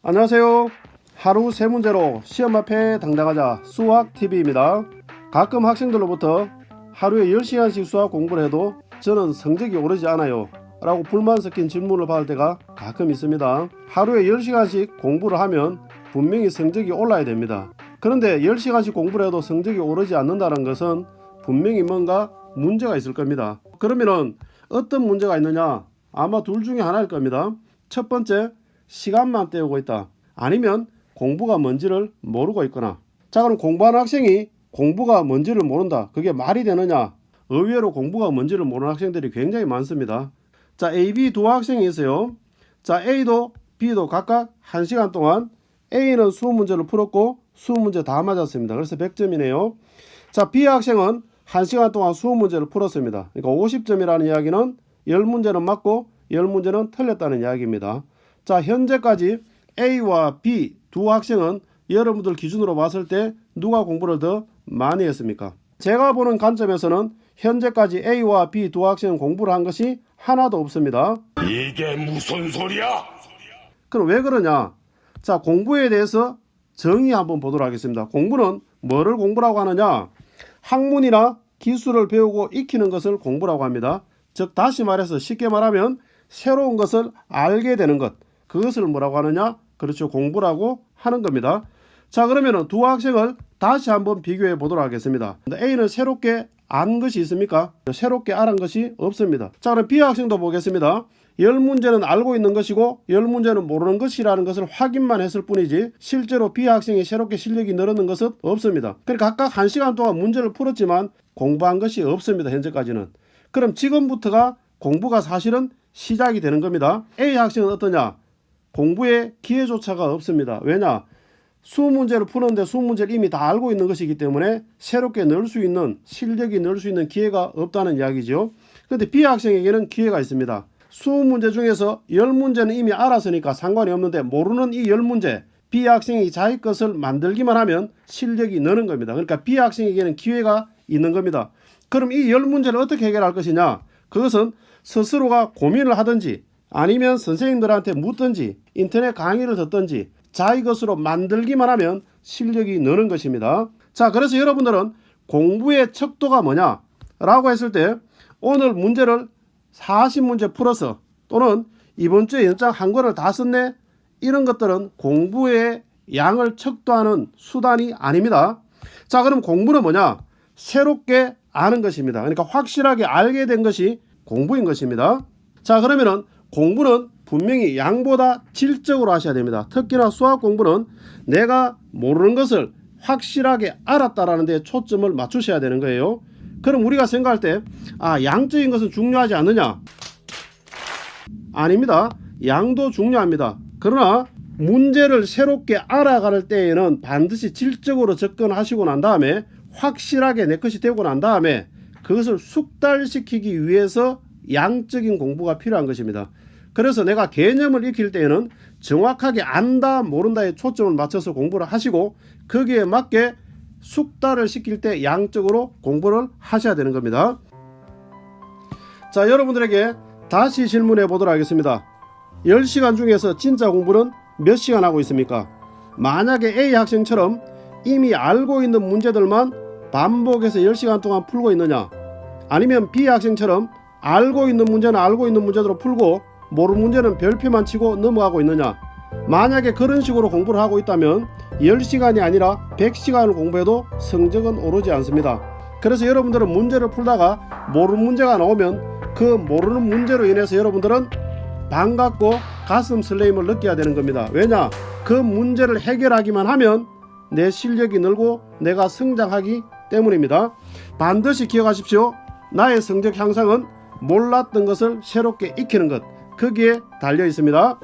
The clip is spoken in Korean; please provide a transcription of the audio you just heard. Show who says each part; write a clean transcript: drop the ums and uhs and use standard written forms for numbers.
Speaker 1: 안녕하세요. 하루 세 문제로 시험 앞에 당당하자 수학TV입니다. 가끔 학생들로부터 하루에 10시간씩 수학 공부를 해도 저는 성적이 오르지 않아요 라고 불만 섞인 질문을 받을 때가 가끔 있습니다. 하루에 10시간씩 공부를 하면 분명히 성적이 올라야 됩니다. 그런데 10시간씩 공부를 해도 성적이 오르지 않는다는 것은 분명히 뭔가 문제가 있을 겁니다. 그러면은 어떤 문제가 있느냐? 아마 둘 중에 하나일 겁니다. 첫 번째, 시간만 때우고 있다. 아니면 공부가 뭔지를 모르고 있거나. 자, 그럼 공부하는 학생이 공부가 뭔지를 모른다. 그게 말이 되느냐? 의외로 공부가 뭔지를 모르는 학생들이 굉장히 많습니다. 자, A, B 두 학생이 있어요. 자, A도 B도 각각 1시간 동안 A는 20문제를 풀었고 20문제 다 맞았습니다. 그래서 100점이네요. 자, B 학생은 1시간 동안 20문제를 풀었습니다. 그러니까 50점이라는 이야기는 10문제는 맞고 10문제는 틀렸다는 이야기입니다. 자, 현재까지 A와 B 두 학생은 여러분들 기준으로 봤을 때 누가 공부를 더 많이 했습니까? 제가 보는 관점에서는 현재까지 A와 B 두 학생은 공부를 한 것이 하나도 없습니다.
Speaker 2: 이게 무슨 소리야?
Speaker 1: 그럼 왜 그러냐? 자, 공부에 대해서 정의 한번 보도록 하겠습니다. 공부는 뭐를 공부라고 하느냐? 학문이나 기술을 배우고 익히는 것을 공부라고 합니다. 즉 다시 말해서 쉽게 말하면 새로운 것을 알게 되는 것, 그것을 뭐라고 하느냐? 그렇죠, 공부라고 하는 겁니다. 자, 그러면 두 학생을 다시 한번 비교해 보도록 하겠습니다. A는 새롭게 안 것이 있습니까? 새롭게 알은 것이 없습니다. 자, 그럼 B 학생도 보겠습니다. 10문제는 알고 있는 것이고 10문제는 모르는 것이라는 것을 확인만 했을 뿐이지 실제로 B 학생이 새롭게 실력이 늘었는 것은 없습니다. 그러니까 각각 1시간 동안 문제를 풀었지만 공부한 것이 없습니다. 현재까지는. 그럼 지금부터가 공부가 사실은 시작이 되는 겁니다. A 학생은 어떠냐? 공부에 기회조차가 없습니다. 왜냐? 20문제를 푸는데 20문제를 이미 다 알고 있는 것이기 때문에 새롭게 늘 수 있는, 실력이 늘 수 있는 기회가 없다는 이야기죠. 그런데 B 학생에게는 기회가 있습니다. 20문제 중에서 10문제는 이미 알았으니까 상관이 없는데 모르는 이 10문제, B 학생이 자기 것을 만들기만 하면 실력이 느는 겁니다. 그러니까 B 학생에게는 기회가 있는 겁니다. 그럼 이 10문제를 어떻게 해결할 것이냐? 그것은 스스로가 고민을 하든지 아니면 선생님들한테 묻든지 인터넷 강의를 듣든지 자기 것으로 만들기만 하면 실력이 느는 것입니다. 자, 그래서 여러분들은 공부의 척도가 뭐냐? 라고 했을 때 오늘 문제를 40문제 풀어서 또는 이번 주에 연장 한 권을 다 썼네? 이런 것들은 공부의 양을 척도하는 수단이 아닙니다. 자, 그럼 공부는 뭐냐? 새롭게 아는 것입니다. 그러니까 확실하게 알게 된 것이 공부인 것입니다. 자, 그러면은 공부는 분명히 양보다 질적으로 하셔야 됩니다. 특히나 수학 공부는 내가 모르는 것을 확실하게 알았다라는 데 초점을 맞추셔야 되는 거예요. 그럼 우리가 생각할 때 양적인 것은 중요하지 않느냐? 아닙니다. 양도 중요합니다. 그러나 문제를 새롭게 알아갈 때에는 반드시 질적으로 접근하시고 난 다음에 확실하게 내 것이 되고 난 다음에 그것을 숙달시키기 위해서 양적인 공부가 필요한 것입니다. 그래서 내가 개념을 익힐 때에는 정확하게 안다 모른다에 초점을 맞춰서 공부를 하시고 거기에 맞게 숙달을 시킬 때 양적으로 공부를 하셔야 되는 겁니다. 자, 여러분들에게 다시 질문해 보도록 하겠습니다. 10시간 중에서 진짜 공부는 몇 시간 하고 있습니까? 만약에 A 학생처럼 이미 알고 있는 문제들만 반복해서 10시간 동안 풀고 있느냐? 아니면 B 학생처럼 알고 있는 문제는 알고 있는 문제대로 풀고 모르는 문제는 별표만 치고 넘어가고 있느냐? 만약에 그런 식으로 공부를 하고 있다면 10시간이 아니라 100시간을 공부해도 성적은 오르지 않습니다. 그래서 여러분들은 문제를 풀다가 모르는 문제가 나오면 그 모르는 문제로 인해서 여러분들은 반갑고 가슴 설레임을 느껴야 되는 겁니다. 왜냐? 그 문제를 해결하기만 하면 내 실력이 늘고 내가 성장하기 때문입니다. 반드시 기억하십시오. 나의 성적 향상은 몰랐던 것을 새롭게 익히는 것, 거기에 달려 있습니다.